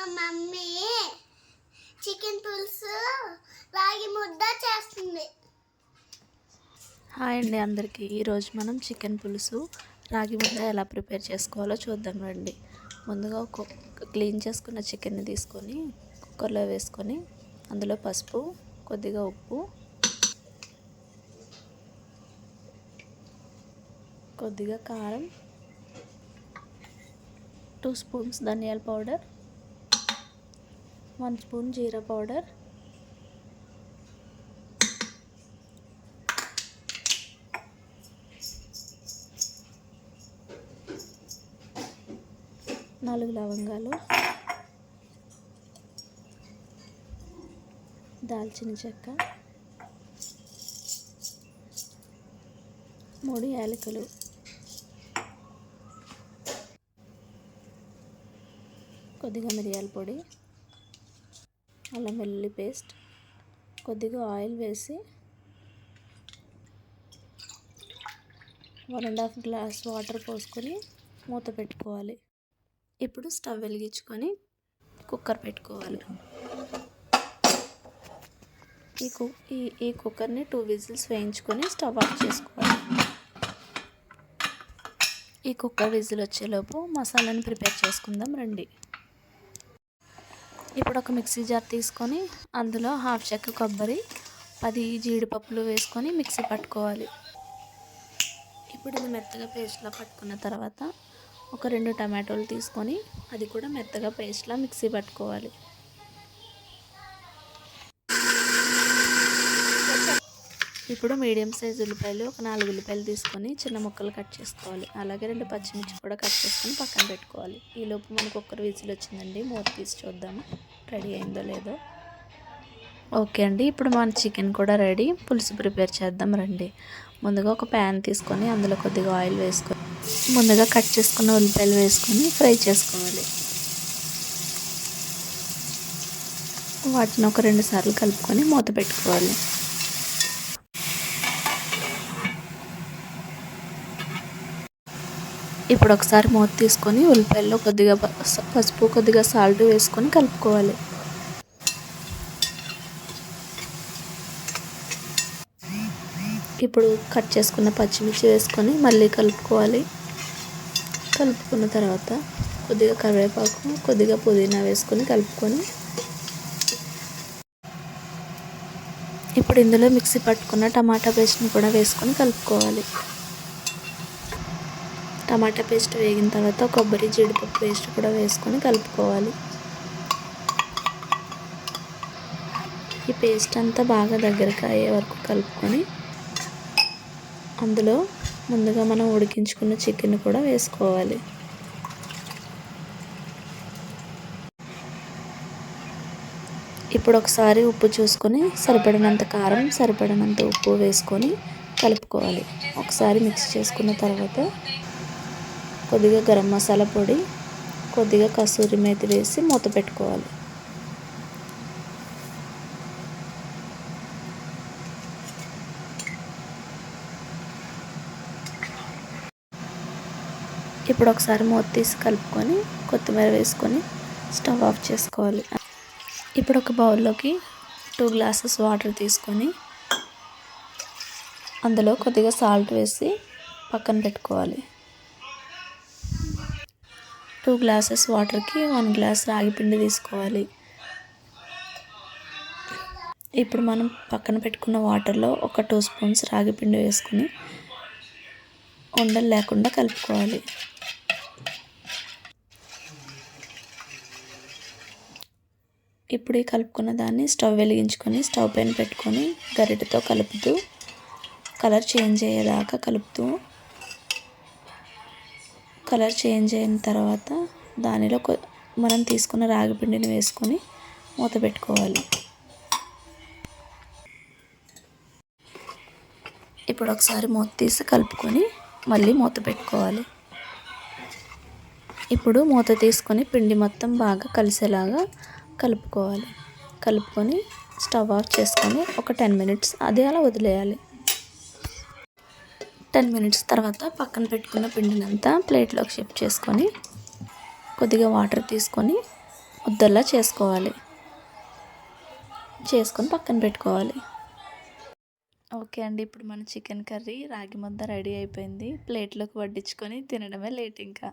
మా mummy chicken పులుసు రాగి ముద్ద చేస్తుంది. హాయ్ అండి అందరికీ. ఈరోజు మనం చికెన్ పులుసు రాగి ముద్ద ఎలా ప్రిపేర్ చేసుకోవాలో చూద్దాం రండి. ముందుగా క్లీన్ చేసుకున్న చికెన్ని తీసుకొని కుక్కర్లో వేసుకొని అందులో పసుపు, కొద్దిగా ఉప్పు, కొద్దిగా కారం, 2 స్పూన్స్ ధనియాల పౌడర్, 1 స్పూన్ జీరా పౌడర్, నాలుగు లవంగాలు, దాల్చిన చెక్క, 3 యాలకులు, కొద్దిగా మిరియాల పొడి, అల్లం వెల్లుల్లి పేస్ట్, కొద్దిగా ఆయిల్ వేసి 1.5 గ్లాస్ వాటర్ పోసుకొని మూత పెట్టుకోవాలి. ఇప్పుడు స్టవ్ వెలిగించుకొని కుక్కర్ పెట్టుకోవాలి. ఈ కుక్కర్ని 2 విజిల్స్ వేయించుకొని స్టవ్ ఆఫ్ చేసుకోవాలి. ఈ కుక్కర్ విజిల్ వచ్చేలోపు మసాలాని ప్రిపేర్ చేసుకుందాం రండి. ఇప్పుడు ఒక మిక్సీ జార్ తీసుకొని అందులో 1/2 చెక్క కొబ్బరి, 10 జీడిపప్పులు వేసుకొని మిక్సీ పట్టుకోవాలి. ఇప్పుడు ఇది మెత్తగా పేస్ట్లా పట్టుకున్న తర్వాత ఒక 2 టమాటోలు తీసుకొని అది కూడా మెత్తగా పేస్ట్లా మిక్సీ పట్టుకోవాలి. ఇప్పుడు మీడియం సైజ్ ఉల్లిపాయలు ఒక 4 ఉల్లిపాయలు తీసుకొని చిన్న ముక్కలు కట్ చేసుకోవాలి. అలాగే 2 పచ్చిమిర్చి కూడా కట్ చేసుకొని పక్కన పెట్టుకోవాలి. ఈలోపు మనకు కుక్కర్ విజిల్ వచ్చిందండి. మూత తీసి చూద్దాము రెడీ అయిందో లేదో. ఓకే అండి, ఇప్పుడు మన చికెన్ కూడా రెడీ. పులుసు ప్రిపేర్ చేద్దాం రండి. ముందుగా ఒక ప్యాన్ తీసుకొని అందులో కొద్దిగా ఆయిల్ వేసుకొని ముందుగా కట్ చేసుకున్న ఉల్లిపాయలు వేసుకొని ఫ్రై చేసుకోవాలి. వాటిని ఒక 2 సార్లు కలుపుకొని మూత పెట్టుకోవాలి. ఇప్పుడు ఒకసారి మూత తీసుకొని ఉల్లిపాయల్లో కొద్దిగా పసుపు, కొద్దిగా సాల్ట్ వేసుకొని కలుపుకోవాలి. ఇప్పుడు కట్ చేసుకున్న పచ్చిమిర్చి వేసుకొని మళ్ళీ కలుపుకోవాలి. కలుపుకున్న తర్వాత కొద్దిగా కరివేపాకు, కొద్దిగా పుదీనా వేసుకొని కలుపుకొని ఇప్పుడు ఇందులో మిక్సీ పట్టుకున్న టమాటా పేస్ట్ని కూడా వేసుకొని కలుపుకోవాలి. టమాటా పేస్ట్ వేగిన తర్వాత కొబ్బరి, జీడిపప్పు పేస్ట్ కూడా వేసుకొని కలుపుకోవాలి. ఈ పేస్ట్ అంతా బాగా దగ్గరకు అయ్యే వరకు కలుపుకొని అందులో ముందుగా మనం ఉడికించుకున్న చికెన్ కూడా వేసుకోవాలి. ఇప్పుడు ఒకసారి ఉప్పు చూసుకొని సరిపడినంత కారం, సరిపడినంత ఉప్పు వేసుకొని కలుపుకోవాలి. ఒకసారి మిక్స్ చేసుకున్న తర్వాత కొద్దిగా గరం మసాలా పొడి, కొద్దిగా కసూరి మేతి వేసి మూత పెట్టుకోవాలి. ఇప్పుడు ఒకసారి మూత తీసి కలుపుకొని కొత్తిమీర వేసుకొని స్టవ్ ఆఫ్ చేసుకోవాలి. ఇప్పుడు ఒక బౌల్లోకి 2 గ్లాసెస్ వాటర్ తీసుకొని అందులో కొద్దిగా సాల్ట్ వేసి పక్కన పెట్టుకోవాలి. 2 గ్లాసెస్ వాటర్కి 1 గ్లాస్ రాగి పిండి తీసుకోవాలి. ఇప్పుడు మనం పక్కన పెట్టుకున్న వాటర్లో ఒక 2 స్పూన్స్ రాగి పిండి వేసుకొని ఉండలు లేకుండా కలుపుకోవాలి. ఇప్పుడు ఈ కలుపుకున్న దాన్ని స్టవ్ వెలిగించుకొని స్టవ్ పైన పెట్టుకొని గరిటెతో కలుపుతూ కలర్ చేంజ్ అయ్యేదాకా కలుపుతూ కలర్ చేంజ్ అయిన తర్వాత దానిలో మనం తీసుకున్న రాగి పిండిని వేసుకొని మూత పెట్టుకోవాలి. ఇప్పుడు ఒకసారి మూత తీసి కలుపుకొని మళ్ళీ మూత పెట్టుకోవాలి. ఇప్పుడు మూత తీసుకొని పిండి మొత్తం బాగా కలిసేలాగా కలుపుకోవాలి. కలుపుకొని స్టవ్ ఆఫ్ చేసుకొని ఒక 10 మినిట్స్ అది అలా వదిలేయాలి. 10 మినిట్స్ తర్వాత పక్కన పెట్టుకున్న పిండినంతా ప్లేట్లోకి షిఫ్ట్ చేసుకొని కొద్దిగా వాటర్ తీసుకొని ముద్దలా చేసుకోవాలి. చేసుకొని పక్కన పెట్టుకోవాలి. ఓకే అండి, ఇప్పుడు మన చికెన్ కర్రీ రాగి ముద్ద రెడీ అయిపోయింది. ప్లేట్లోకి వడ్డించుకొని తినడమే లేట్ ఇంకా.